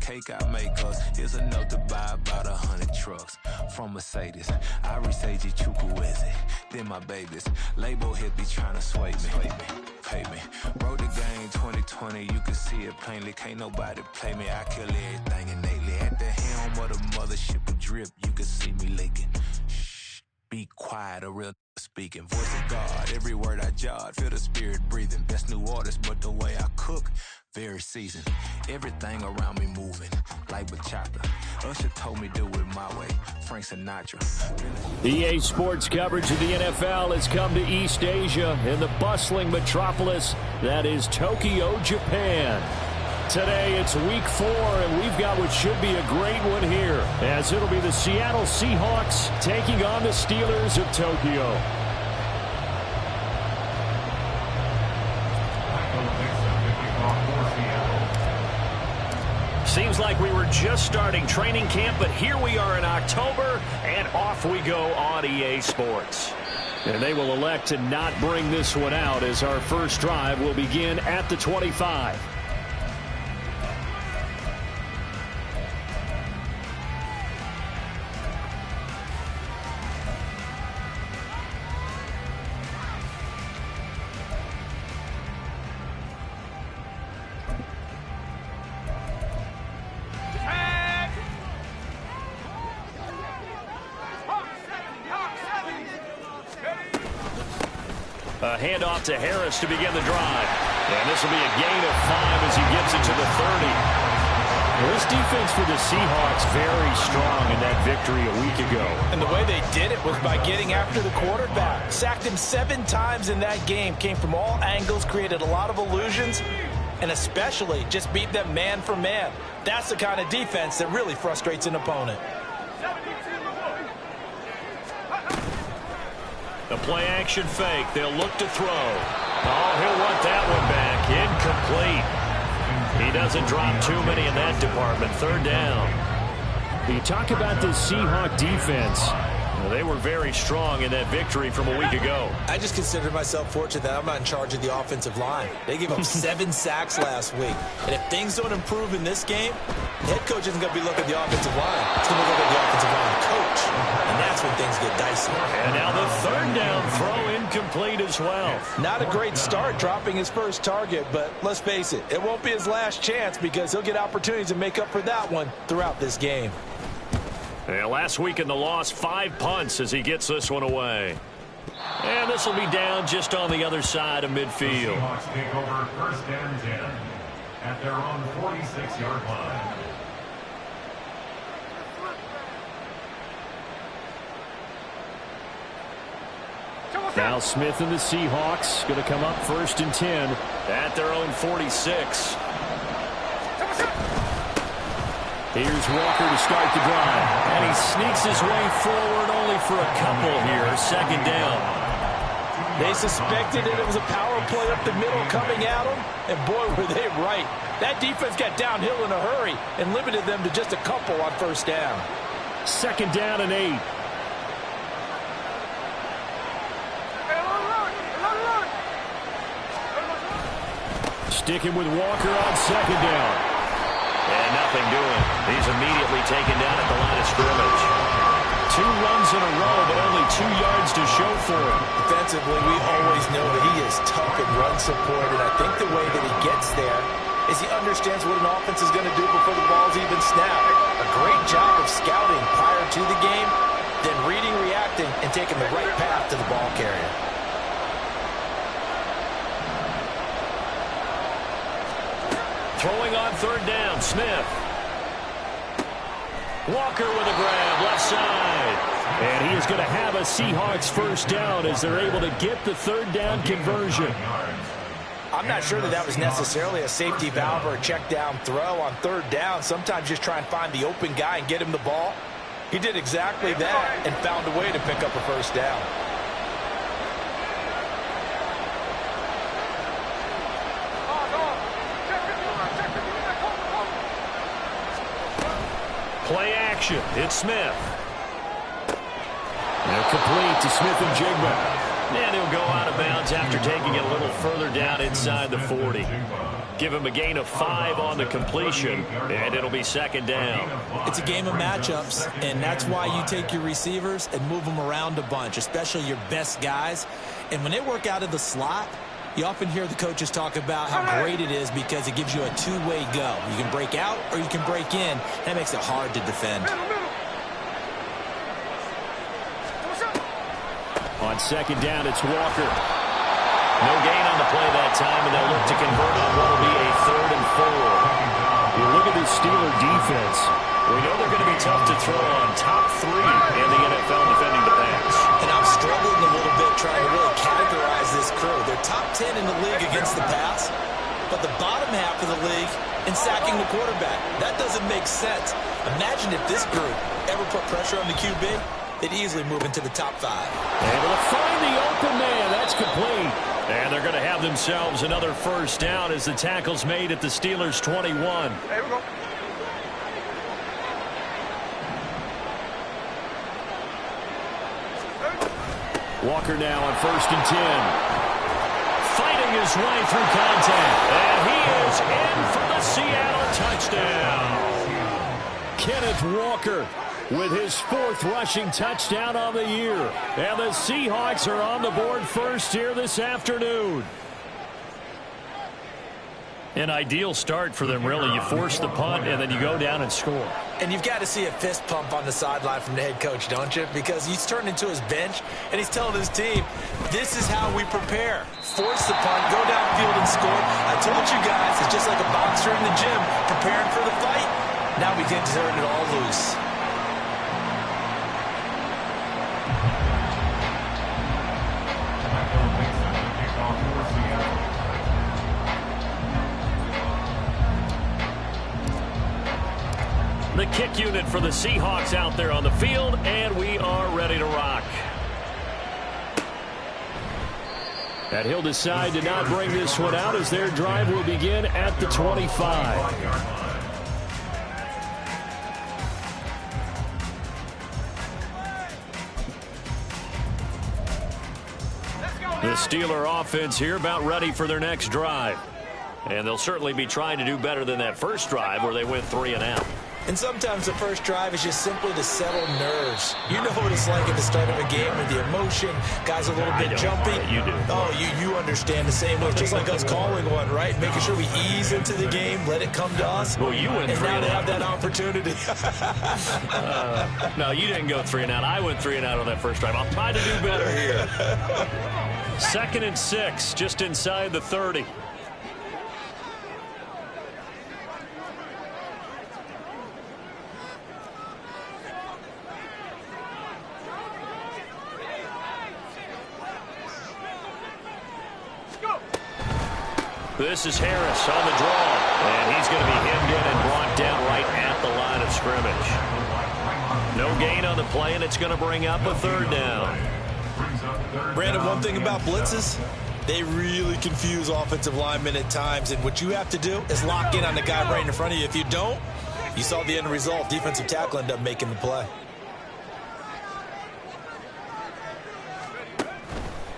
cake I make us. Here's a note to buy about 100 trucks. From Mercedes, I Seiji Chukwueze. Then my babies, label hit be trying to sway me. Pay me. Wrote the game 2020, you can see it plainly. Can't nobody play me, I kill everything innately. At the helm of the mothership of drip, you can see me leaking. Shh, be quiet, a real speaking. Voice of God, every word I jot, feel the spirit breathing. Best new artist, but the way I cook, very seasoned. Everything around me moving, like bachata. Usher told me do it my way, Frank Sinatra. EA Sports coverage of the NFL has come to East Asia in the bustling metropolis that is Tokyo, Japan. Today it's week 4, and we've got what should be a great one here, as it'll be the Seattle Seahawks taking on the Steelers of Tokyo. Seems like we were just starting training camp, but here we are in October, and off we go on EA Sports. And they will elect to not bring this one out, as our first drive will begin at the 25. A handoff to Harris to begin the drive. And this will be a gain of 5 as he gets it to the 30. Well, this defense for the Seahawks very strong in that victory a week ago. And the way they did it was by getting after the quarterback. Sacked him 7 times in that game. Came from all angles, created a lot of illusions, and especially just beat them man for man. That's the kind of defense that really frustrates an opponent. The play-action fake. They'll look to throw. Oh, he'll want that one back. Incomplete. He doesn't drop too many in that department. Third down. You talk about this Seahawk defense. Well, they were very strong in that victory from a week ago. I just consider myself fortunate that I'm not in charge of the offensive line. They gave up 7 sacks last week. And if things don't improve in this game, the head coach isn't going to be looking at the offensive line. He's going to look at the offensive line coach. And that's when things get dicey. And now the third down throw incomplete as well. Not a great start dropping his first target, but let's face it, it won't be his last chance because he'll get opportunities to make up for that one throughout this game. And last week in the loss, 5 punts as he gets this one away. And this will be down just on the other side of midfield. The Seahawks take over first and 10 at their own 46-yard line. Now Smith and the Seahawks going to come up first and 10 at their own 46. Here's Walker to start the drive. And he sneaks his way forward only for a couple here. Second down. They suspected it was a power play up the middle coming at them, and boy, were they right. That defense got downhill in a hurry and limited them to just a couple on first down. Second down and 8. Sticking with Walker on second down. And nothing doing. He's immediately taken down at the line of scrimmage. 2 runs in a row, but only 2 yards to show for him. Defensively, we always know that he is tough in run support, and I think the way that he gets there is he understands what an offense is going to do before the ball's even snapped. A great job of scouting prior to the game, then reading, reacting, and taking the right path to the ball carrier. Throwing on third down, Smith. Walker with a grab, left side. And he is going to have a Seahawks first down as they're able to get the third down conversion. I'm not sure that was necessarily a safety valve or a check down throw on third down. Sometimes just try and find the open guy and get him the ball. He did exactly that and found a way to pick up a first down. Play action. It's Smith. Now complete to Smith and Jigba. And he'll go out of bounds after taking it a little further down inside the 40. Give him a gain of 5 on the completion, and it'll be second down. It's a game of matchups, and that's why you take your receivers and move them around a bunch, especially your best guys. And when they work out of the slot, you often hear the coaches talk about how great it is because it gives you a two-way go. You can break out or you can break in. That makes it hard to defend. On second down, it's Walker. No gain on the play that time, and they'll look to convert on what will be a 3rd and 4. You look at this Steeler defense. We know they're going to be tough to throw on. Top 3 in the NFL defending the pass. And I'm struggling a little bit trying to really categorize this crew. They're top 10 in the league against the pass, but the bottom half of the league in sacking the quarterback. That doesn't make sense. Imagine if this group ever put pressure on the QB, they'd easily move into the top 5. Able to find the open man. That's complete. And they're going to have themselves another first down as the tackle's made at the Steelers' 21. There we go. Walker now on 1st and 10. Fighting his way through contact. And he is in for the Seattle touchdown. Kenneth Walker with his 4th rushing touchdown on the year. And the Seahawks are on the board first here this afternoon. An ideal start for them, really. You force the punt, and then you go down and score. And you've got to see a fist pump on the sideline from the head coach, don't you? Because he's turned into his bench, and he's telling his team, this is how we prepare. Force the punt, go downfield and score. I told you guys, it's just like a boxer in the gym preparing for the fight. Now we get to turn it all loose. The kick unit for the Seahawks out there on the field, and we are ready to rock. And he'll decide to not bring this one out as their drive will begin at the 25. The Steeler offense here about ready for their next drive. And they'll certainly be trying to do better than that first drive where they went 3 and out. And sometimes the first drive is just simply to settle nerves. You know what it's like at the start of a game with the emotion. Guys a little bit jumpy. You do. Oh, you understand the same way. It's just like us calling one, right? Making sure we ease into the game, let it come to us. Well, you went 3 and out. And now they have that opportunity. No, you didn't go 3 and out. I went 3 and out on that first drive. I'll try to do better here. 2nd and 6, just inside the 30. This is Harris on the draw, and he's going to be hemmed in and brought down right at the line of scrimmage. No gain on the play, and it's going to bring up a 3rd down. Brandon, one thing about blitzes, they really confuse offensive linemen at times, and what you have to do is lock in on the guy right in front of you. If you don't, you saw the end result. Defensive tackle ended up making the play.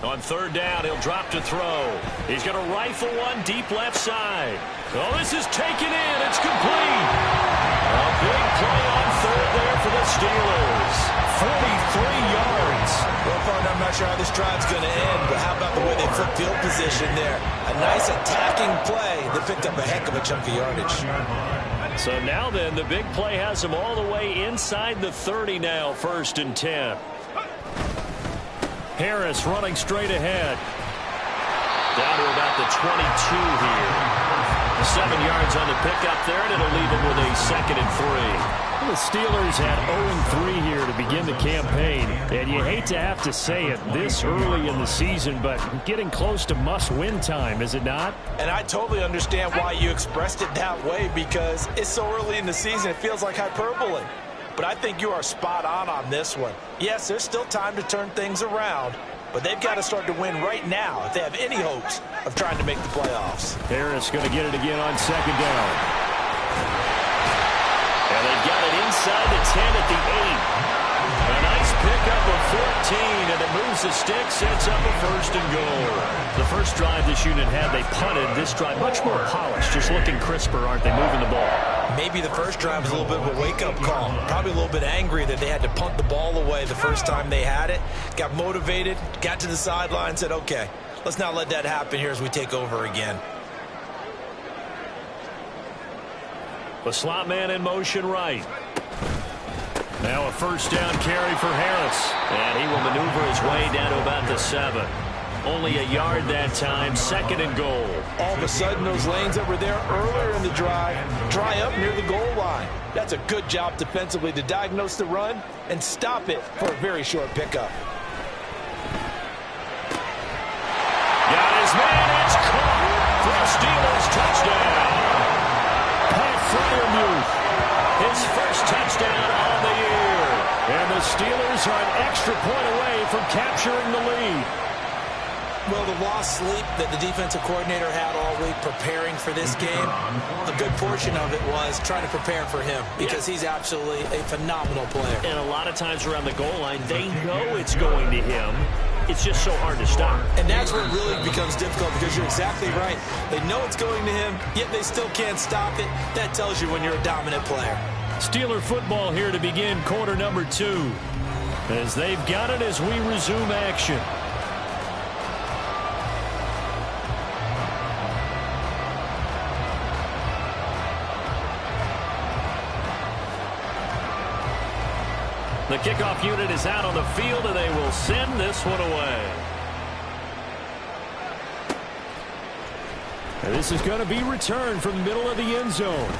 On 3rd down, he'll drop to throw. He's going to rifle one deep left side. Oh, this is taken in. It's complete. A big play on 3rd there for the Steelers. 43 yards. Well, partner, I'm not sure how this drive's going to end, but how about the way they flip field position there? A nice attacking play that picked up a heck of a chunk of yardage. So now then, the big play has them all the way inside the 30 now, 1st and 10. Harris running straight ahead. Down to about the 22 here. 7 yards on the pickup there, and it'll leave him with a 2nd and 3. The Steelers had 0-3 here to begin the campaign. And you hate to have to say it this early in the season, but getting close to must-win time, is it not? And I totally understand why you expressed it that way, because it's so early in the season, it feels like hyperbole. But I think you are spot on this one. Yes, there's still time to turn things around, but they've got to start to win right now if they have any hopes of trying to make the playoffs. Harris going to get it again on 2nd down. And they've got it inside the 10 at the 8. A nice pickup of 14, and it moves moves the stick, sets up a 1st and goal. The first drive this unit had, they punted. This drive, much more polished, just looking crisper, aren't they, moving the ball? Maybe the first drive was a little bit of a wake-up call. Probably a little bit angry that they had to punt the ball away the first time they had it. Got motivated, got to the sideline, said, okay, let's not let that happen here as we take over again. The slot man in motion right. Now a 1st down carry for Harris. And he will maneuver his way down to about the 7. Only a yard that time, 2nd and goal. All of a sudden, those lanes that were there earlier in the drive dry up near the goal line. That's a good job defensively to diagnose the run and stop it for a very short pickup. Got his man, it's caught for a Steelers touchdown. Pat Freiermuth, his first touchdown on the year. And the Steelers are an extra point away from capturing the lead. Well, the lost sleep that the defensive coordinator had all week preparing for this game, a good portion of it was trying to prepare for him because he's absolutely a phenomenal player. And a lot of times around the goal line, they know it's going to him. It's just so hard to stop. And that's where it really becomes difficult because you're exactly right. They know it's going to him, yet they still can't stop it. That tells you when you're a dominant player. Steeler football here to begin quarter number 2. As they've got it as we resume action. The kickoff unit is out on the field, and they will send this one away. And this is going to be returned from the middle of the end zone.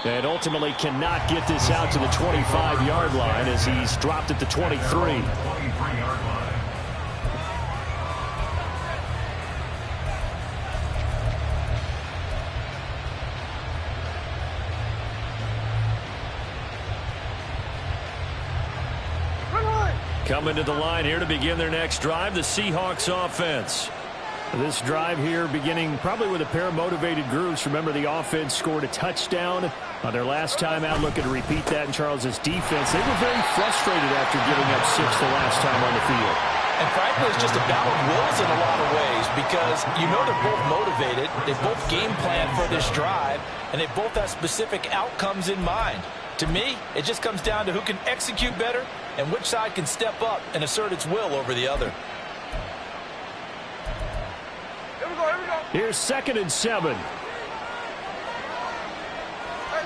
And ultimately cannot get this out to the 25-yard line as he's dropped at the 23. 23-yard line. Coming to the line here to begin their next drive, the Seahawks offense. This drive here beginning probably with a pair of motivated groups. Remember, the offense scored a touchdown on their last time out. Looking to repeat that in Charles's defense. They were very frustrated after giving up 6 the last time on the field. And frankly, it's just a battle of wills in a lot of ways because you know they're both motivated. They both game plan for this drive, and they both have specific outcomes in mind. To me, it just comes down to who can execute better and which side can step up and assert its will over the other. Here's 2nd and 7. Hey,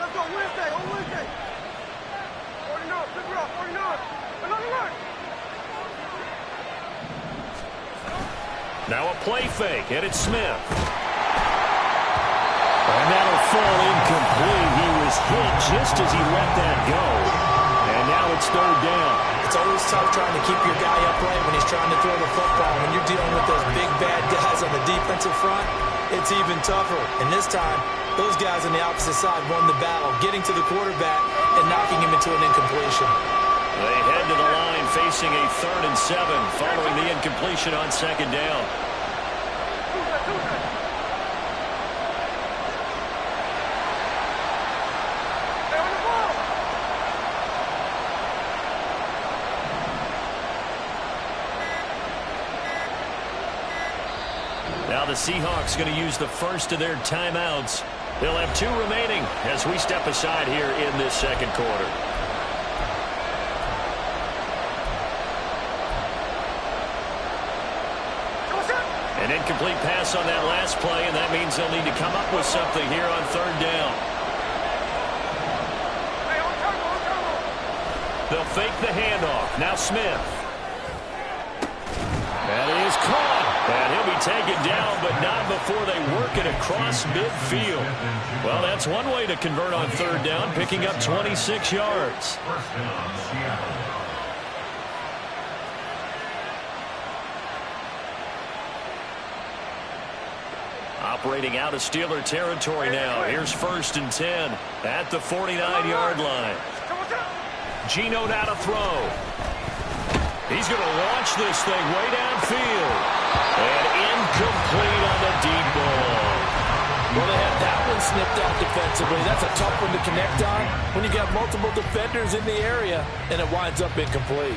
let's go Wednesday, on Wednesday. 49, pick it up, 49. Another one. Now a play fake, and it's Smith. And that'll fall incomplete. He was hit just as he let that go. And now it's 3rd down. It's always tough trying to keep your guy upright when he's trying to throw the football. When you're dealing with those big, bad guys on the defensive front, it's even tougher. And this time, those guys on the opposite side won the battle, getting to the quarterback and knocking him into an incompletion. They head to the line facing a 3rd and 7 following the incompletion on 2nd down. Now the Seahawks going to use the first of their timeouts. They'll have 2 remaining as we step aside here in this 2nd quarter. An incomplete pass on that last play, and that means they'll need to come up with something here on 3rd down. They'll fake the handoff. Now Smith. That is caught. And he'll be taken down, but not before they work it across midfield. Well, that's one way to convert on 3rd down, picking up 26 yards. 1st down, Seattle. Operating out of Steeler territory now. Here's 1st and 10 at the 49-yard line. Geno now to throw. He's going to launch this thing way downfield. And incomplete on the deep ball. Well, they had that one snipped out defensively. That's a tough one to connect on when you got multiple defenders in the area, and it winds up incomplete.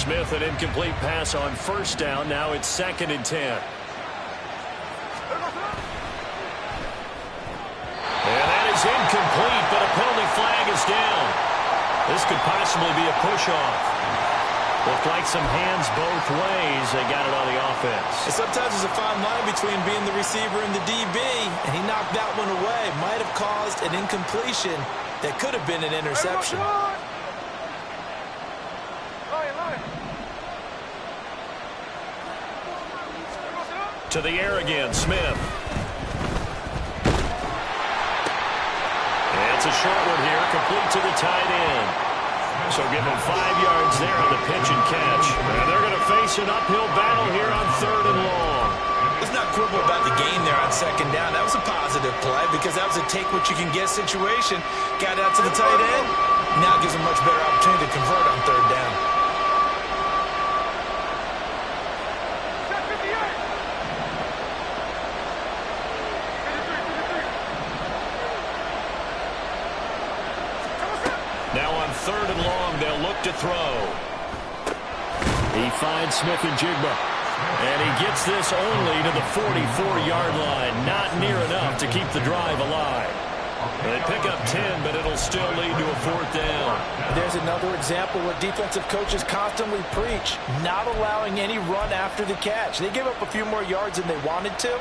Smith, an incomplete pass on first down. Now it's 2nd and 10. And that is incomplete, but a penalty flag is down. This could possibly be a push-off. Looked like some hands both ways. They got it on the offense. And sometimes there's a fine line between being the receiver and the DB, and he knocked that one away. Might have caused an incompletion that could have been an interception. To the air again, Smith. And it's a short one here, complete to the tight end. So give him 5 yards there on the pitch and catch. And they're going to face an uphill battle here on 3rd and long. Let's not quibble about the gain there on 2nd down. That was a positive play because that was a take-what-you-can-get situation. Got out to the tight end. Now gives him a much better opportunity to convert on 3rd down. Now on 3rd and long, they'll look to throw. He finds Smith and Jigba. And he gets this only to the 44-yard line. Not near enough to keep the drive alive. They pick up 10, but it'll still lead to a 4th down. There's another example what defensive coaches constantly preach, not allowing any run after the catch. They gave up a few more yards than they wanted to,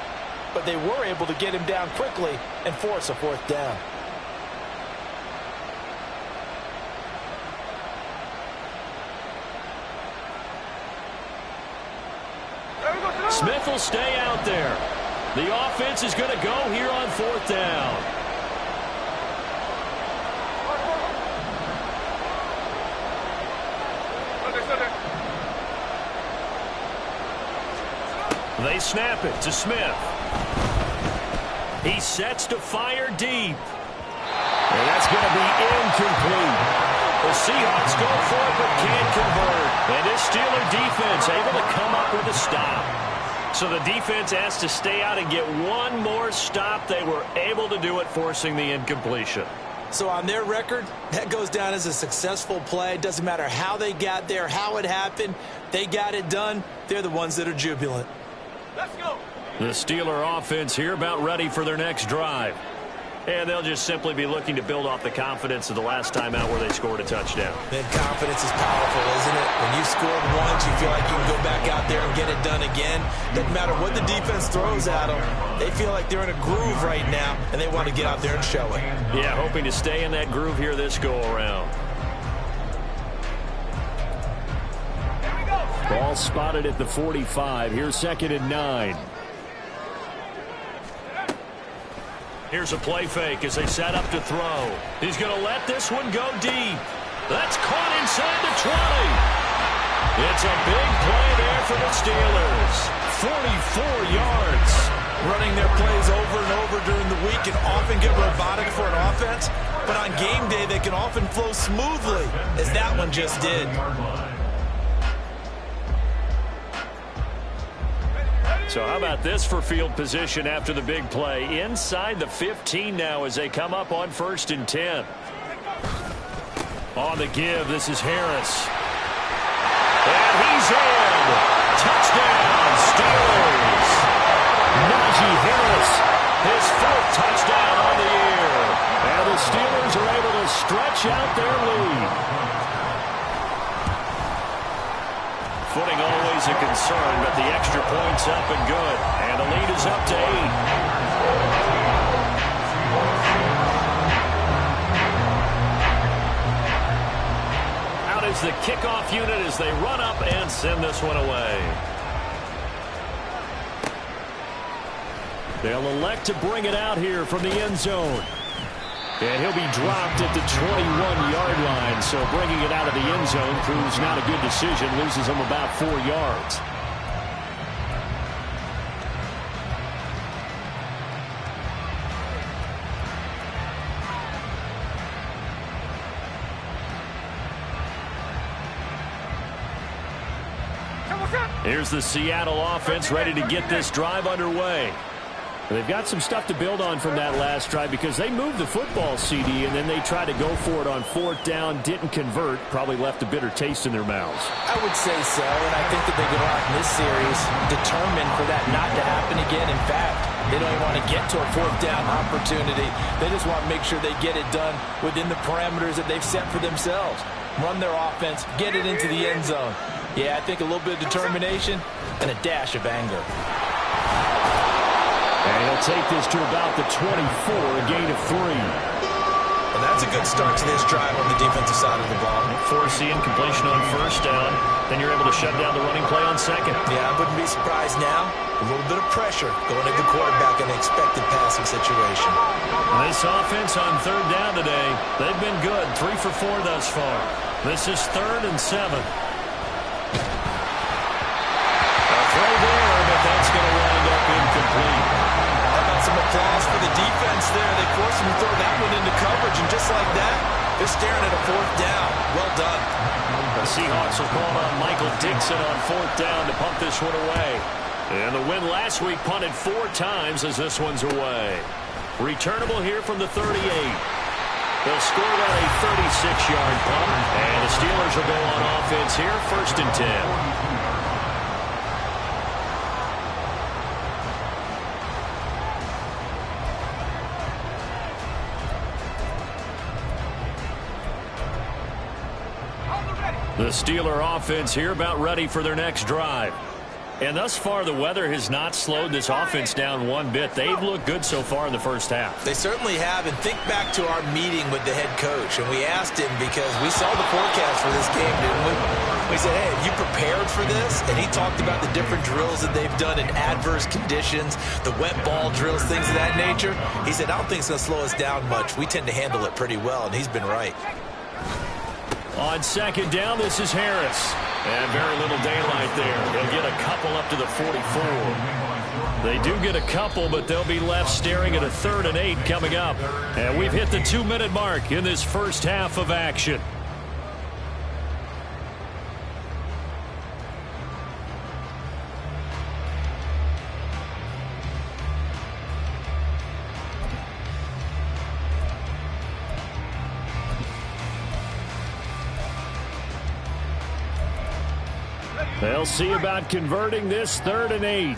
but they were able to get him down quickly and force a 4th down. Smith will stay out there. The offense is going to go here on 4th down. They snap it to Smith. He sets to fire deep. And that's going to be incomplete. The Seahawks go for it but can't convert. And this Steeler defense able to come up with a stop. So the defense has to stay out and get one more stop. They were able to do it, forcing the incompletion. So on their record, that goes down as a successful play. It doesn't matter how they got there, how it happened. They got it done. They're the ones that are jubilant. Let's go. The Steeler offense here about ready for their next drive. And they'll just simply be looking to build off the confidence of the last time out where they scored a touchdown. Man, confidence is powerful, isn't it? When you scored once, you feel like you can go back out there and get it done again. Doesn't matter what the defense throws at them. They feel like they're in a groove right now, and they want to get out there and show it. Yeah, hoping to stay in that groove here this go-around. Ball spotted at the 45. Here's 2nd and 9. Here's a play fake as they set up to throw. He's going to let this one go deep. That's caught inside the 20. It's a big play there for the Steelers. 44 yards. Running their plays over and over during the week can often get robotic for an offense, but on game day they can often flow smoothly, as that one just did. So how about this for field position after the big play? Inside the 15 now as they come up on 1st and 10. On the give, this is Harris. And he's in. Touchdown, Steelers. Najee Harris, his 4th touchdown on the year. And the Steelers are able to stretch out their lead. Footing always a concern, but the extra point's up and good. And the lead is up to 8. Out is the kickoff unit as they run up and send this one away. They'll elect to bring it out here from the end zone. And he'll be dropped at the 21-yard line, so bringing it out of the end zone proves not a good decision, loses him about 4 yards. Here's the Seattle offense ready to get this drive underway. They've got some stuff to build on from that last drive because they moved the football, CD, and then they tried to go for it on 4th down, didn't convert, probably left a bitter taste in their mouths. I would say so, and I think that they go out in this series determined for that not to happen again. In fact, they don't even want to get to a 4th down opportunity. They just want to make sure they get it done within the parameters that they've set for themselves. Run their offense, get it into the end zone. Yeah, I think a little bit of determination and a dash of anger. And he'll take this to about the 24, a gain of 3. And that's a good start to this drive on the defensive side of the ball. Force the incompletion on 1st down. Then you're able to shut down the running play on 2nd. Yeah, I wouldn't be surprised now. A little bit of pressure going at the quarterback in an expected passing situation. This offense on 3rd down today, they've been good. 3 for 4 thus far. This is 3rd and 7. A throw there, but that's going to wind up incomplete. Some applause for the defense there. They forced him to throw that one into coverage, and just like that, they're staring at a 4th down. Well done. The Seahawks will call on Michael Dixon on 4th down to pump this one away. And the win last week punted 4 times as this one's away. Returnable here from the 38. They'll score on a 36-yard punt, and the Steelers will go on offense here, 1st and 10. The Steeler offense here about ready for their next drive. And thus far, the weather has not slowed this offense down one bit. They've looked good so far in the first half. They certainly have. And think back to our meeting with the head coach. And we asked him because we saw the forecast for this game, didn't we? We said, hey, have you prepared for this? And he talked about the different drills that they've done in adverse conditions, the wet ball drills, things of that nature. He said, I don't think it's going to slow us down much. We tend to handle it pretty well, and he's been right. On 2nd down, this is Harris. And very little daylight there. They'll get a couple up to the 44. They do get a couple, but they'll be left staring at a 3rd and 8 coming up. And we've hit the 2-minute mark in this first half of action. They'll see about converting this 3rd and 8.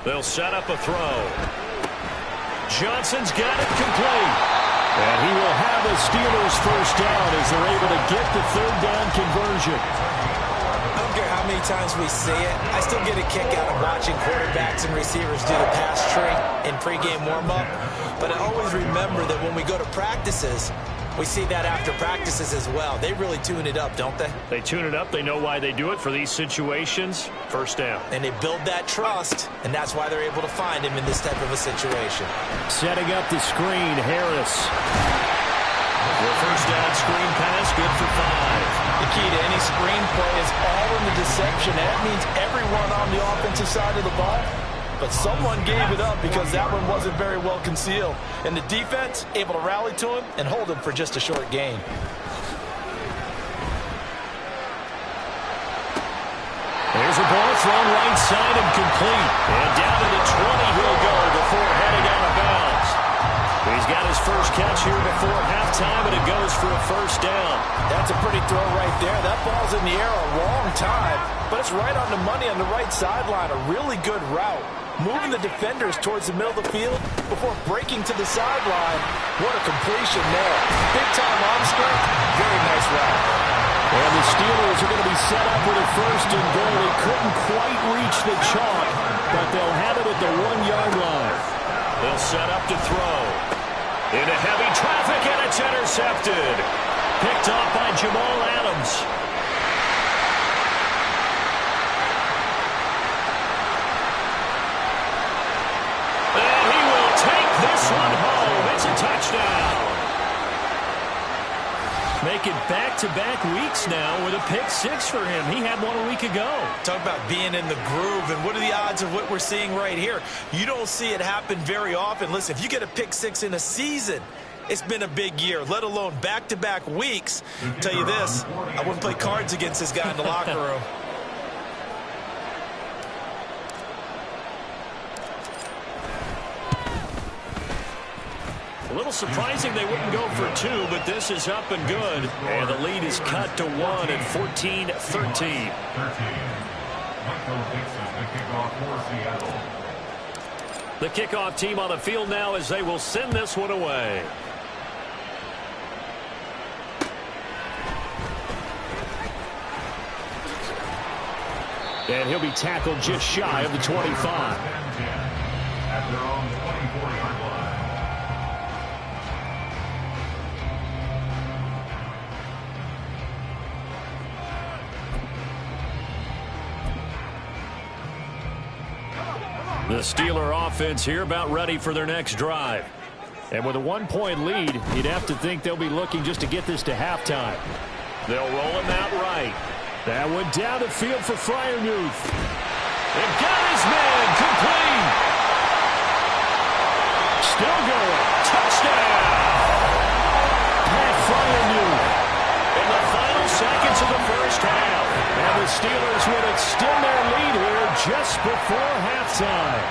They'll set up a throw. Johnson's got it complete. And he will have the Steelers' 1st down as they're able to get the 3rd down conversion. I don't care how many times we see it. I still get a kick out of watching quarterbacks and receivers do the pass tree in pregame warm-up. But I always remember that when we go to practices, we see that after practices as well. They really tune it up, don't they? They tune it up. They know why they do it for these situations. 1st down. And they build that trust, and that's why they're able to find him in this type of a situation. Setting up the screen, Harris. The 1st down screen pass, good for 5. The key to any screen play is all in the deception. That means everyone on the offensive side of the ball. But someone gave it up because that one wasn't very well concealed. And the defense able to rally to him and hold him for just a short gain. There's a ball thrown right side and complete. And down to the 20 he'll go before heading out of bounds. He's got his first catch here before halftime, and it goes for a 1st down. That's a pretty throw right there. That ball's in the air a long time, but it's right on the money on the right sideline. A really good route. Moving the defenders towards the middle of the field before breaking to the sideline. What a completion there. Big-time arm strength. Very nice route. And the Steelers are going to be set up with a 1st and goal. They couldn't quite reach the chalk, but they'll have it at the 1-yard line. They'll set up to throw. Into heavy traffic, and it's intercepted. Picked off by Jamal Adams. And he will take this one home. It's a touchdown. Make it back-to-back weeks now with a pick 6 for him. He had one a week ago. Talk about being in the groove, and what are the odds of what we're seeing right here? You don't see it happen very often. Listen, if you get a pick 6 in a season, it's been a big year, let alone back-to-back weeks. I'll tell you this, I wouldn't play cards against this guy in the locker room. little surprising they wouldn't go for two, but this is up and good. And the lead is cut to 1 at 14-13. Michael Dixon, the kickoff for Seattle. The kickoff team on the field now as they will send this one away. And he'll be tackled just shy of the 25. At their own 24-yard line. The Steeler offense here about ready for their next drive. And with a 1-point lead, you'd have to think they'll be looking just to get this to halftime. They'll roll him out right. That went down the field for Freiermuth. And got his man complete. Still going. Touchdown. Pat Freiermuth in the final seconds of the first half. And the Steelers would extend their lead here just before halftime.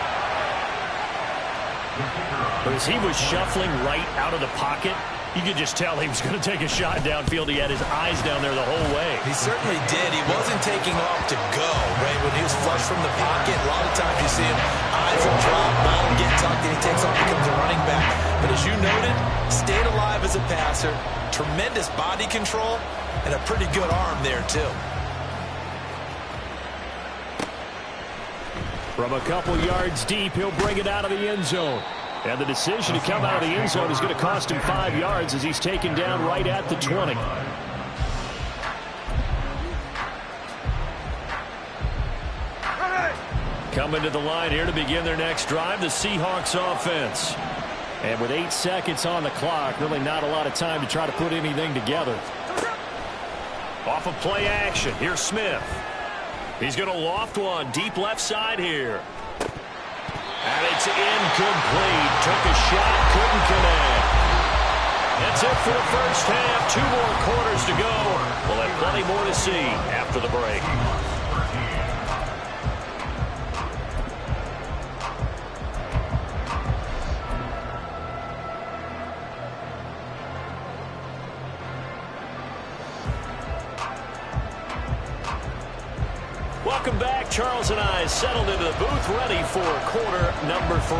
As he was shuffling right out of the pocket, you could just tell he was going to take a shot downfield. He had his eyes down there the whole way. He certainly did. He wasn't taking off to go, right? When he was flush from the pocket, a lot of times you see him, eyes will drop, ball will get tucked, and he takes off, becomes a running back. But as you noted, stayed alive as a passer, tremendous body control, and a pretty good arm there, too. From a couple yards deep, he'll bring it out of the end zone. And the decision to come out of the end zone is going to cost him 5 yards as he's taken down right at the 20. Coming to the line here to begin their next drive, the Seahawks offense. And with 8 seconds on the clock, really not a lot of time to try to put anything together. Off of play action, here's Smith. He's going to loft one deep left side here. And it's incomplete. Took a shot, couldn't connect. That's it for the first half. 2 more quarters to go. We'll have plenty more to see after the break. Welcome back. Charles and I settled into the booth, ready for quarter number 3.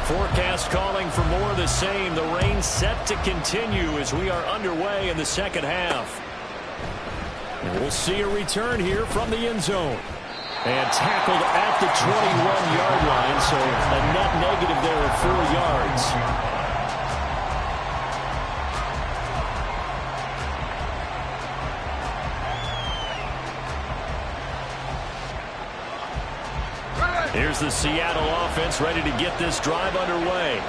Forecast calling for more of the same. The rain set to continue as we are underway in the second half. And we'll see a return here from the end zone. And tackled at the 21-yard line, so a net negative there of 4 yards. Here's the Seattle offense ready to get this drive underway.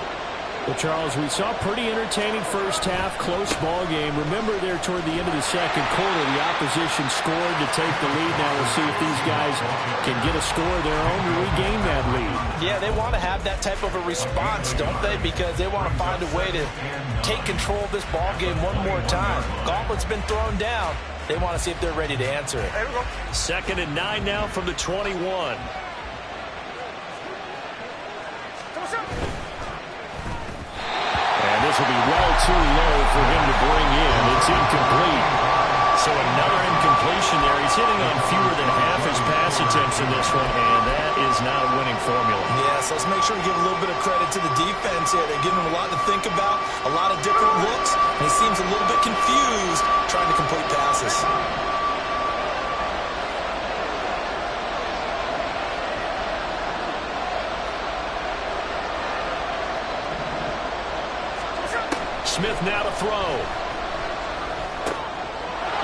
Well, Charles, we saw a pretty entertaining first half, close ball game. Remember there toward the end of the second quarter, the opposition scored to take the lead. Now we'll see if these guys can get a score of their own to regain that lead. Yeah, they want to have that type of a response, don't they? Because they want to find a way to take control of this ball game one more time. Gauntlet's been thrown down. They want to see if they're ready to answer it. 2nd and 9 now from the 21. This will be well too low for him to bring in. It's incomplete. So another incompletion there. He's hitting on fewer than half his pass attempts in this one, and that is not a winning formula. Yes, let's make sure we give a little bit of credit to the defense here. They're giving him a lot to think about, a lot of different looks, and he seems a little bit confused trying to complete passes. Smith now to throw.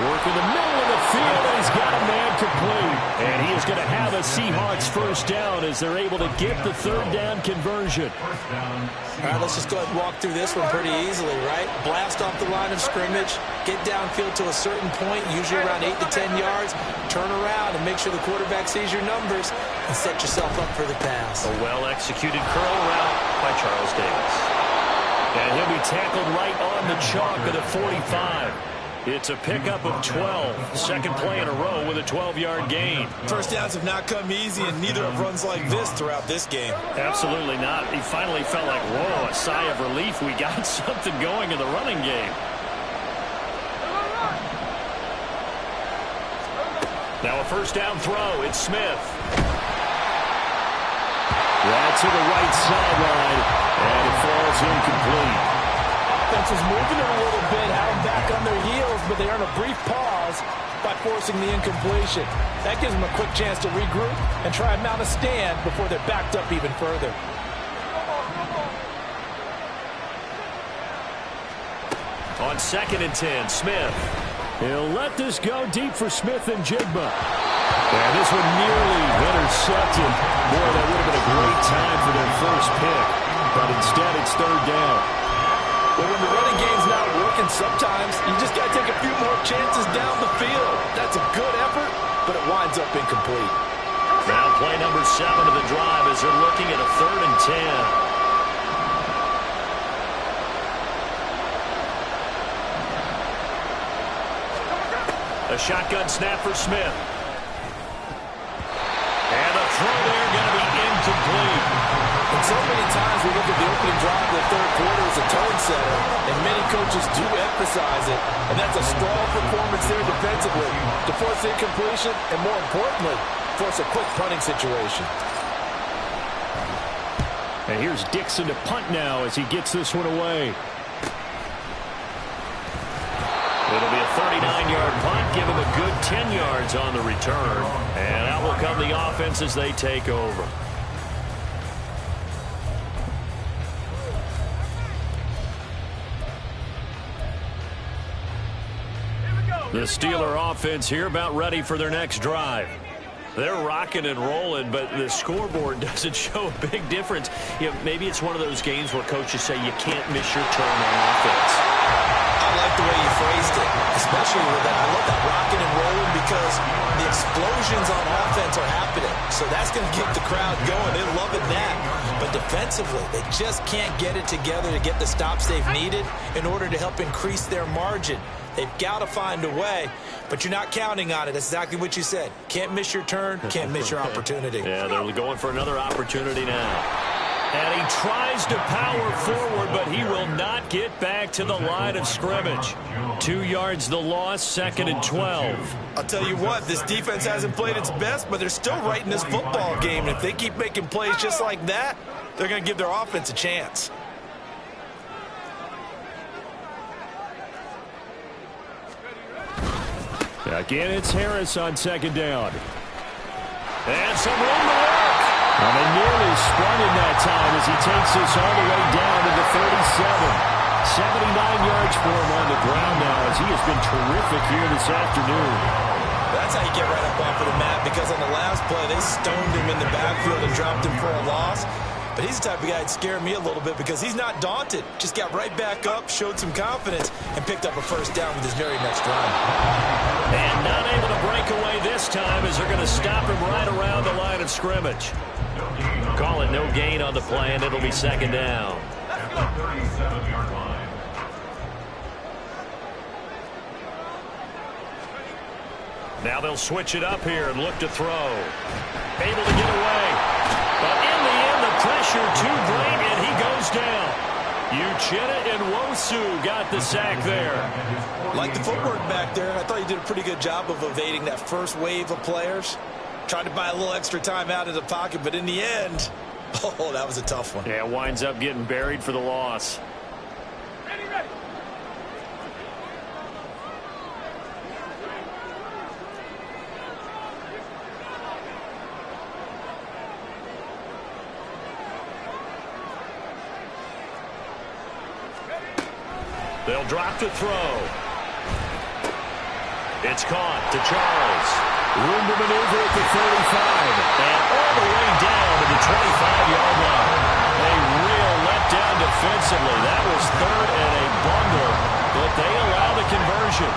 Work in the middle of the field, and he's got a man complete. And he is going to have a Seahawks first down as they're able to get the 3rd down conversion. All right, let's just go ahead and walk through this one pretty easily, right? Blast off the line of scrimmage, get downfield to a certain point, usually around 8 to 10 yards, turn around and make sure the quarterback sees your numbers and set yourself up for the pass. A well-executed curl route by Charles Davis. And he'll be tackled right on the chalk of the 45. It's a pickup of 12. Second play in a row with a 12-yard gain. First downs have not come easy, and neither have runs like this throughout this game. Absolutely not. He finally felt like, whoa, a sigh of relief. We got something going in the running game. Now a first down throw. It's Smith. That's to the right sideline, and it falls incomplete. Offense was moving it a little bit, had them back on their heels, but they earn a brief pause by forcing the incompletion. That gives them a quick chance to regroup and try and mount a stand before they're backed up even further. On 2nd and 10, Smith. He'll let this go deep for Smith and Jigba. And this one nearly intercepted. Boy, that would have been a great time for their first pick. But instead, it's third down. Well, when the running game's not working, sometimes you just got to take a few more chances down the field. That's a good effort, but it winds up incomplete. Now play number 7 of the drive as they're looking at a 3rd and 10. A shotgun snap for Smith. And the throw there going to be incomplete. And so many times we look at the opening drive of the third quarter as a tone setter, and many coaches do emphasize it, and that's a strong performance there defensively to force incompletion and, more importantly, force a quick punting situation. And here's Dixon to punt now as he gets this one away. It'll be a 39-yard punt, give him a good 10 yards on the return. And out will come the offense as they take over. The Steeler offense here about ready for their next drive. They're rocking and rolling, but the scoreboard doesn't show a big difference. You know, maybe it's one of those games where coaches say you can't miss your turn on offense. I like the way you phrased it, especially with that. I love that rocking and rolling because the explosions on offense are happening. So that's going to keep the crowd going. They're loving that. But defensively, they just can't get it together to get the stops they've needed in order to help increase their margin. They've got to find a way, but you're not counting on it. That's exactly what you said. Can't miss your turn, can't miss your opportunity. Yeah, they're going for another opportunity now. And he tries to power forward, but he will not get back to the line of scrimmage. 2 yards the loss, 2nd and 12. I'll tell you what, this defense hasn't played its best, but they're still right in this football game. And if they keep making plays just like that, they're going to give their offense a chance. Again, it's Harris on 2nd down. And some room to work. And they nearly sprung in that time as he takes this all the way down to the 37. 79 yards for him on the ground now as he has been terrific here this afternoon. That's how you get right up off of the mat, because on the last play, they stoned him in the backfield and dropped him for a loss. But he's the type of guy that scared me a little bit because he's not daunted. Just got right back up, showed some confidence, and picked up a first down with his very next run. And not able to break away this time as they're going to stop him right around the line of scrimmage. Call it no gain on the play, and it'll be 2nd down. At the 37-yard line. Now they'll switch it up here and look to throw. Able to get away. But in the end, the pressure too great, and he goes down. Uchenna and Nwosu got the sack there. Like the footwork back there, I thought he did a pretty good job of evading that first wave of players. Tried to buy a little extra time out of the pocket, but in the end, oh, that was a tough one. Yeah, winds up getting buried for the loss. Ready. They'll drop to throw. It's caught to Charles. Room to maneuver at the 35. And all the way down to the 25-yard line. A real letdown defensively. That was 3rd and a bundle, but they allow the conversion.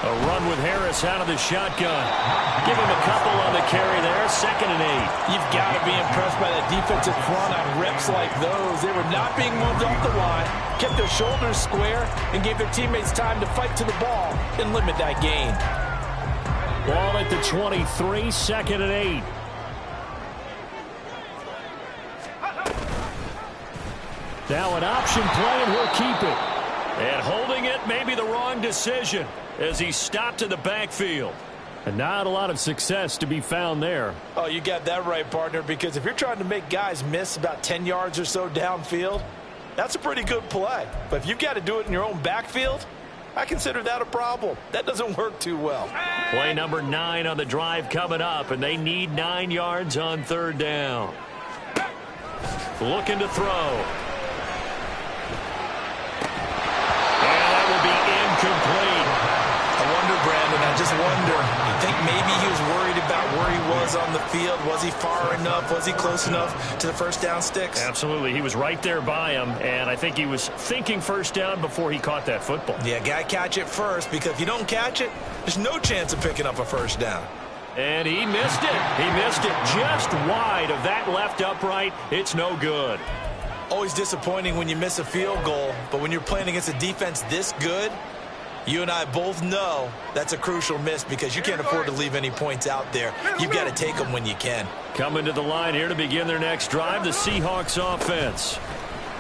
A run run with Harris out of the shotgun. Give him a couple on the carry there, 2nd and 8. You've got to be impressed by that defensive front on reps like those. They were not being moved off the line, kept their shoulders square, and gave their teammates time to fight to the ball and limit that gain. Ball at the 23, 2nd and 8. Now an option play, and he'll keep it. And holding it may be the wrong decision as he stopped in the backfield. And not a lot of success to be found there. Oh, you got that right, partner, because if you're trying to make guys miss about 10 yards or so downfield, that's a pretty good play. But if you've got to do it in your own backfield, I consider that a problem. That doesn't work too well. Play number 9 on the drive coming up, and they need 9 yards on 3rd down. Looking to throw. Incomplete. I wonder, Brandon, I just wonder, you think maybe he was worried about where he was on the field? Was he far enough? Was he close enough to the first down sticks? Absolutely. He was right there by him, and I think he was thinking first down before he caught that football. Yeah, got to catch it first, because if you don't catch it, there's no chance of picking up a first down. And he missed it. He missed it just wide of that left upright. It's no good. Always disappointing when you miss a field goal, but when you're playing against a defense this good, you and I both know that's a crucial miss because you can't afford to leave any points out there. You've got to take them when you can. Coming to the line here to begin their next drive, the Seahawks offense.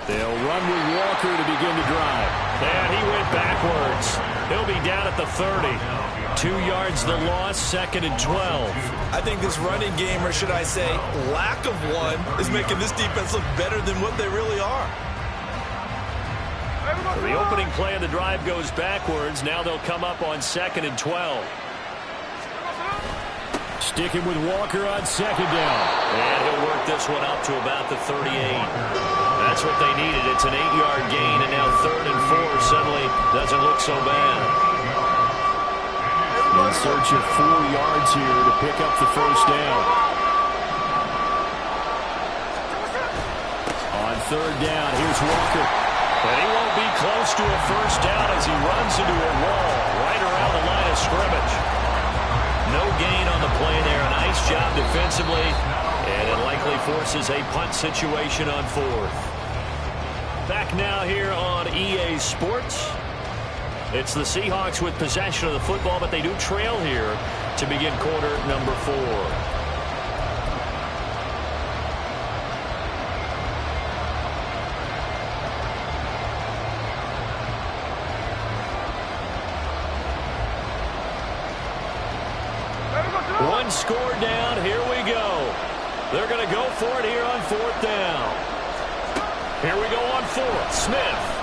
They'll run with Walker to begin the drive. And he went backwards. He'll be down at the 30. 2 yards the loss, 2nd and 12. I think this running game, or should I say lack of one, is making this defense look better than what they really are. So the opening play of the drive goes backwards. Now they'll come up on 2nd and 12. Sticking with Walker on 2nd down. And he'll work this one up to about the 38. That's what they needed. It's an 8-yard gain, and now 3rd and 4 suddenly doesn't look so bad. In search of 4 yards here to pick up the first down. On 3rd down, here's Walker. And he won't be close to a first down as he runs into a wall right around the line of scrimmage. No gain on the play there. A nice job defensively. And it likely forces a punt situation on 4th. Back now here on EA Sports. It's the Seahawks with possession of the football, but they do trail here to begin quarter number 4. One score down. Here we go. They're going to go for it here on 4th down. Here we go on 4th. Smith.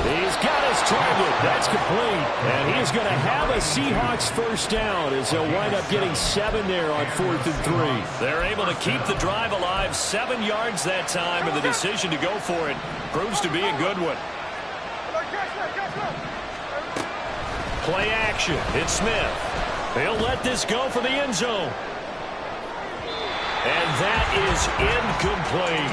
He's got his target. That's complete. And he's going to have a Seahawks first down as they'll wind up getting 7 there on 4th and 3. They're able to keep the drive alive. 7 yards that time, and the decision to go for it proves to be a good one. Play action. It's Smith. He'll let this go for the end zone. And that is incomplete.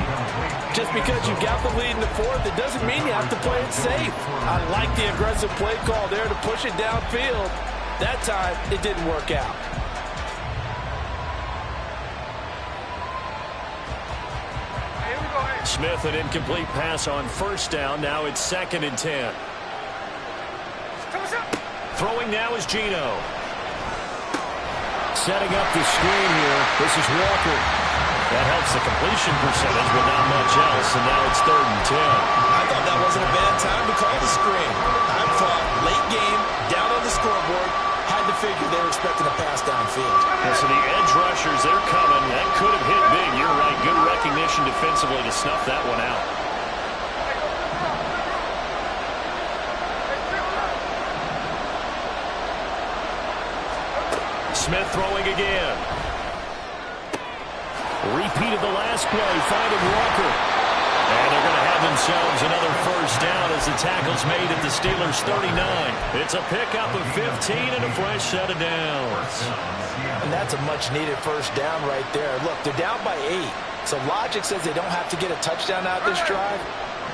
Just because you've got the lead in the 4th, it doesn't mean you have to play it safe. I like the aggressive play call there to push it downfield. That time, it didn't work out. Smith, an incomplete pass on first down. Now it's 2nd and 10. Throwing now is Geno. Setting up the screen here. This is Walker. That helps the completion percentage, but not much else. And now it's 3rd and 10. I thought that wasn't a bad time to call the screen. I thought late game, down on the scoreboard, had to figure they were expecting a pass downfield. Yeah, so the edge rushers, they're coming. That could have hit big. You're right. Good recognition defensively to snuff that one out. Smith throwing again. Repeated the last play, finding Walker. And they're going to have themselves another first down as the tackle's made at the Steelers' 39. It's a pickup of 15 and a fresh set of downs. And that's a much-needed first down right there. Look, they're down by 8. So logic says they don't have to get a touchdown out of this drive.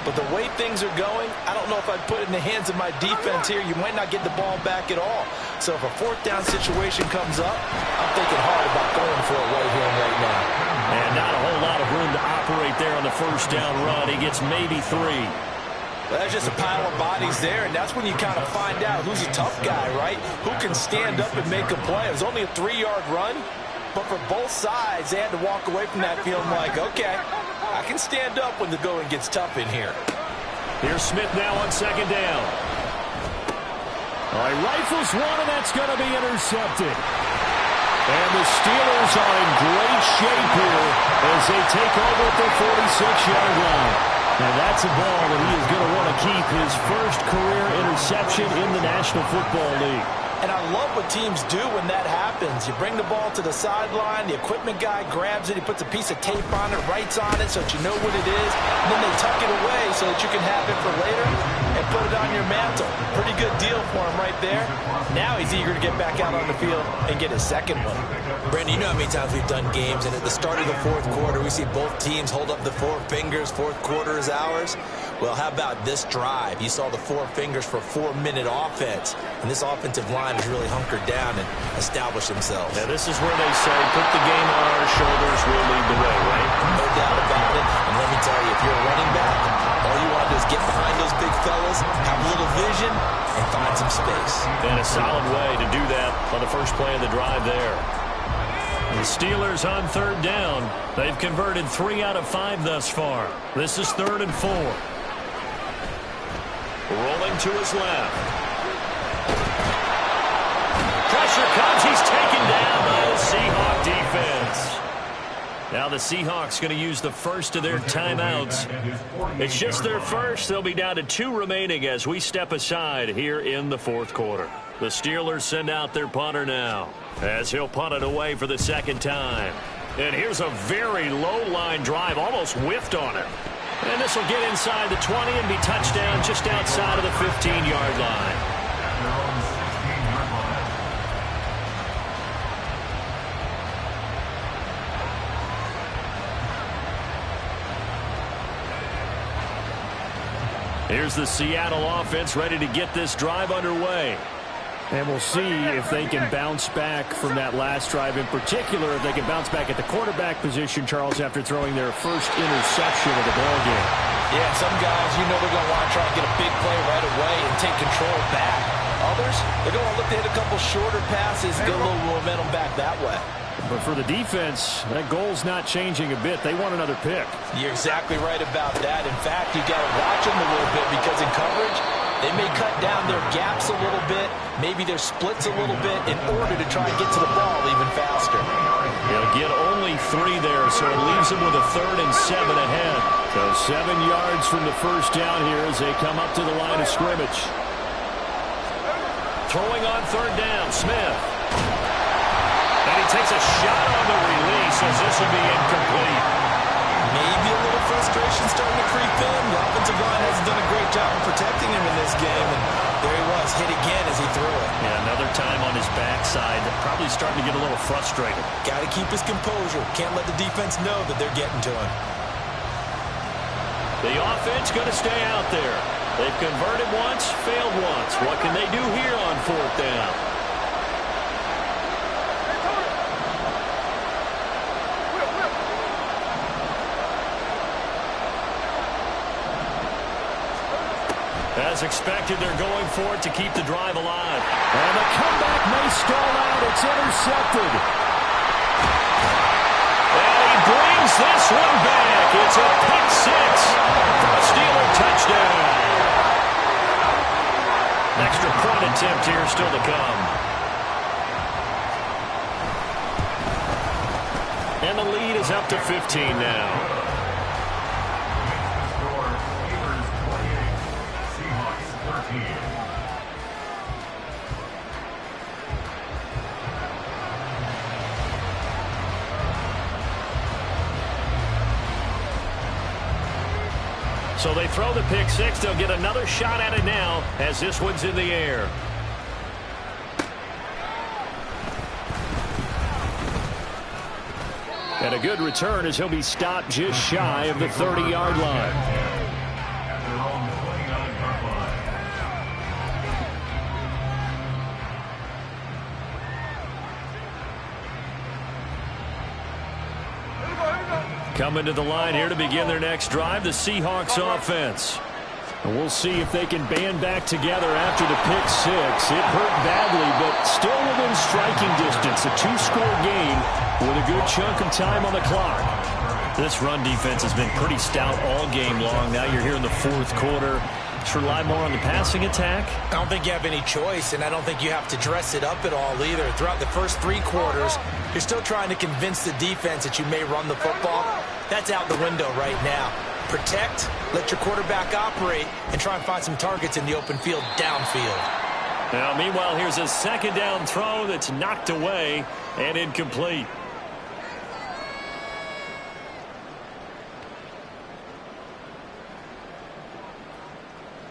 But the way things are going, I don't know if I'd put it in the hands of my defense here. You might not get the ball back at all. So if a fourth down situation comes up, I'm thinking hard about going for it right here and right now. And not a whole lot of room to operate there on the first down run. He gets maybe 3. Well, there's just a pile of bodies there, and that's when you kind of find out who's a tough guy, right? Who can stand up and make a play. It was only a 3-yard run, but for both sides, they had to walk away from that feeling like, okay, I can stand up when the going gets tough in here. Here's Smith now on second down. All right, rifles one, and that's going to be intercepted. And the Steelers are in great shape here as they take over at the 46-yard line. And that's a ball that he is going to want to keep, his first career interception in the National Football League. And I love what teams do when that happens. You bring the ball to the sideline, the equipment guy grabs it, he puts a piece of tape on it, writes on it so that you know what it is, and then they tuck it away so that you can have it for later and put it on your mantle. Pretty good deal for him right there. Now he's eager to get back out on the field and get his second one. Brandon, you know how many times we've done games, and at the start of the fourth quarter, we see both teams hold up the 4 fingers, fourth quarter is ours. Well, how about this drive? You saw the 4 fingers for a 4-minute offense, and this offensive line has really hunkered down and established themselves. Now, this is where they say, put the game on our shoulders, we'll lead the way, right? No doubt about it. And let me tell you, if you're a running back, all you want to do is get behind those big fellas, have a little vision, and find some space. And a solid way to do that on the first play of the drive there. The Steelers on third down. They've converted 3 out of 5 thus far. This is 3rd and 4. Rolling to his left. Pressure comes. He's taken down by the Seahawk defense. Now the Seahawks going to use the first of their timeouts. It's just their first. They'll be down to 2 remaining as we step aside here in the fourth quarter. The Steelers send out their punter now as he'll punt it away for the second time. And here's a very low line drive, almost whiffed on it. And this will get inside the 20 and be touchdown just outside of the 15-yard line. Here's the Seattle offense ready to get this drive underway. And we'll see if they can bounce back from that last drive. In particular, if they can bounce back at the quarterback position, Charles, after throwing their first interception of the ballgame. Yeah, some guys, you know they're going to want to try and get a big play right away and take control back. Others, they're going to look to hit a couple shorter passes and get a little momentum back that way. But for the defense, that goal's not changing a bit. They want another pick. You're exactly right about that. In fact, you got to watch them a little bit because in coverage, they may cut down their gaps a little bit, maybe their splits a little bit in order to try and get to the ball even faster. He'll get only 3 there, so it leaves him with a 3rd and 7 ahead. So 7 yards from the first down here as they come up to the line of scrimmage. Throwing on 3rd down, Smith. And he takes a shot on the release as this will be incomplete. Maybe a little frustration starting to creep in. The offensive line hasn't done a great job of protecting him in this game. And there he was, hit again as he threw it. Yeah, another time on his backside. Probably starting to get a little frustrated. Got to keep his composure. Can't let the defense know that they're getting to him. The offense going to stay out there. They've converted once, failed once. What can they do here on 4th down? As expected, they're going for it to keep the drive alive. And the comeback may stall out. It's intercepted. And he brings this one back. It's a pick 6 for a Steeler touchdown. Extra point attempt here still to come. And the lead is up to 15 now. So they throw the pick 6. They'll get another shot at it now as this one's in the air. And a good return as he'll be stopped just shy of the 30-yard line. Coming to the line here to begin their next drive, the Seahawks offense. And we'll see if they can band back together after the pick six. It hurt badly, but still within striking distance. A two-score game with a good chunk of time on the clock. This run defense has been pretty stout all game long. Now you're here in the fourth quarter. Just rely more on the passing attack? I don't think you have any choice, and I don't think you have to dress it up at all either. Throughout the first three quarters, you're still trying to convince the defense that you may run the football. That's out the window right now. Protect, let your quarterback operate, and try and find some targets in the open field downfield. Now, meanwhile, here's a second down throw that's knocked away and incomplete.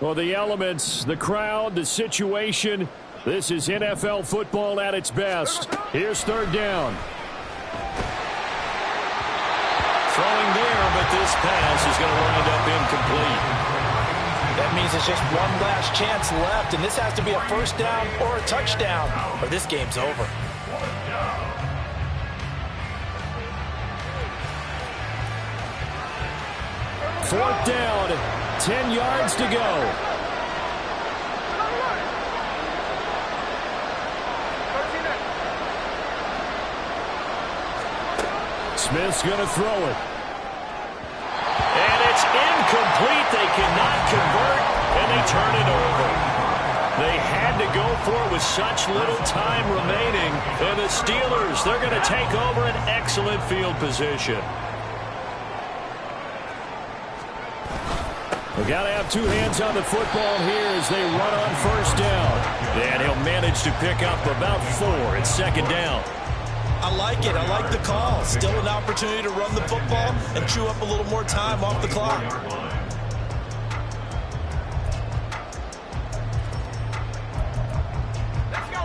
Well, the elements, the crowd, the situation, this is NFL football at its best. Here's third down. Throwing there, but this pass is going to wind up incomplete. That means it's just one last chance left, and this has to be a first down or a touchdown, or this game's over. Fourth down, 10 yards to go. Smith's going to throw it. And it's incomplete. They cannot convert, and they turn it over. They had to go for it with such little time remaining. And the Steelers, they're going to take over an excellent field position. We've got to have two hands on the football here as they run on first down. And he'll manage to pick up about 4. It's second down. I like it. I like the call. Still an opportunity to run the football and chew up a little more time off the clock.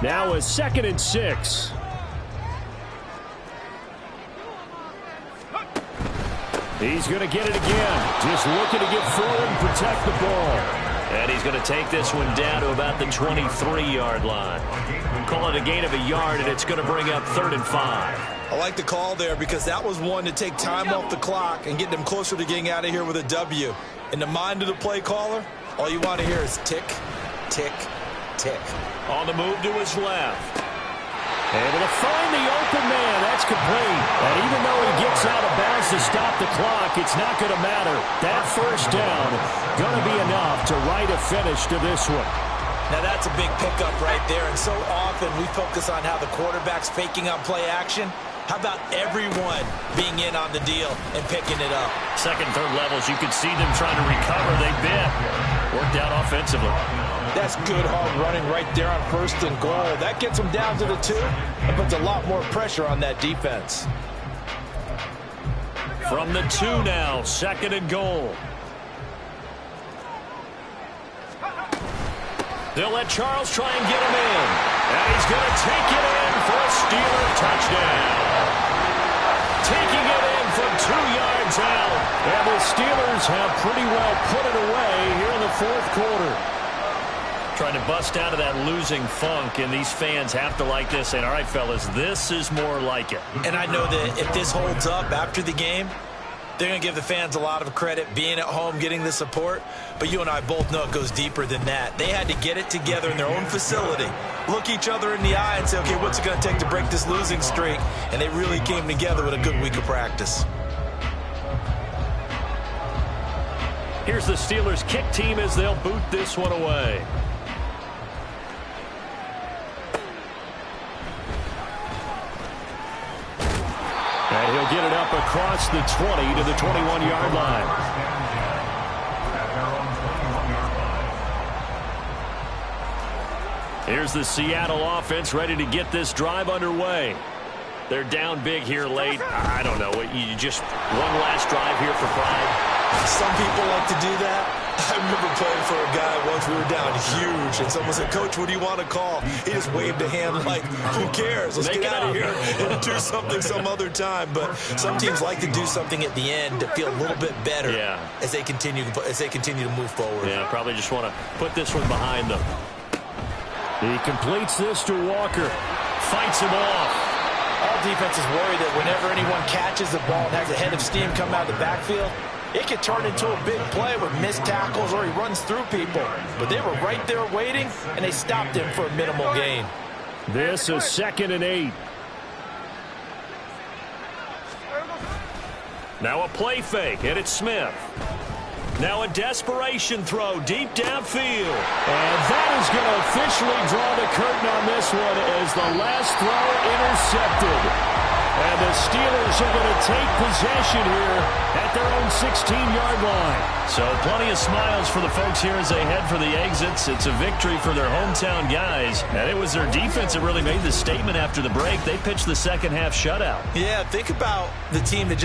Now a 2nd and 6. He's going to get it again. Just looking to get forward and protect the ball. And he's going to take this one down to about the 23-yard line. Call it a gain of a yard, and it's going to bring up 3rd and 5. I like the call there because that was one to take time off the clock and get them closer to getting out of here with a W. In the mind of the play caller, all you want to hear is tick, tick, tick. On the move to his left. Able to find the open man. That's complete. And even though he gets out of bounds to stop the clock, it's not going to matter. That first down going to be enough to write a finish to this one. Now that's a big pickup right there. And so often we focus on how the quarterback's faking on play action. How about everyone being in on the deal and picking it up? Second, third levels, you could see them trying to recover. They bit. Worked out offensively. That's good hard running right there on 1st and goal. That gets them down to the 2 and puts a lot more pressure on that defense. From the 2 now, 2nd and goal. They'll let Charles try and get him in. And he's going to take it in for a Steeler touchdown. Taking it in from 2 yards out. And the Steelers have pretty well put it away here in the fourth quarter. Trying to bust out of that losing funk, and these fans have to like this. And all right, fellas, this is more like it. And I know that if this holds up after the game, they're going to give the fans a lot of credit being at home, getting the support. But you and I both know it goes deeper than that. They had to get it together in their own facility, look each other in the eye and say, okay, what's it going to take to break this losing streak? And they really came together with a good week of practice. Here's the Steelers kick team as they'll boot this one away. And he'll get it up across the 20 to the 21-yard line. Here's the Seattle offense ready to get this drive underway. They're down big here late. I don't know. You just one last drive here for pride. Some people like to do that. I remember playing for a guy once. We were down huge, and someone said, "Coach, what do you want to call?" He just waved a hand like, "Who cares? Let's get out of here and do something some other time." But some teams like to do something at the end to feel a little bit better as they continue to move forward. Yeah, probably just want to put this one behind them. He completes this to Walker. Fights him off. All defenses worry that whenever anyone catches the ball and has a head of steam come out of the backfield, it could turn into a big play with missed tackles or he runs through people. But they were right there waiting, and they stopped him for a minimal gain. This is 2nd and 8. Now a play fake, and it's Smith. Now a desperation throw deep downfield. And that is going to officially draw the curtain on this one as the last throw intercepted. And the Steelers are going to take possession here at their own 16-yard line. So plenty of smiles for the folks here as they head for the exits. It's a victory for their hometown guys. And it was their defense that really made the statement after the break. They pitched the second half shutout. Yeah, think about the team that just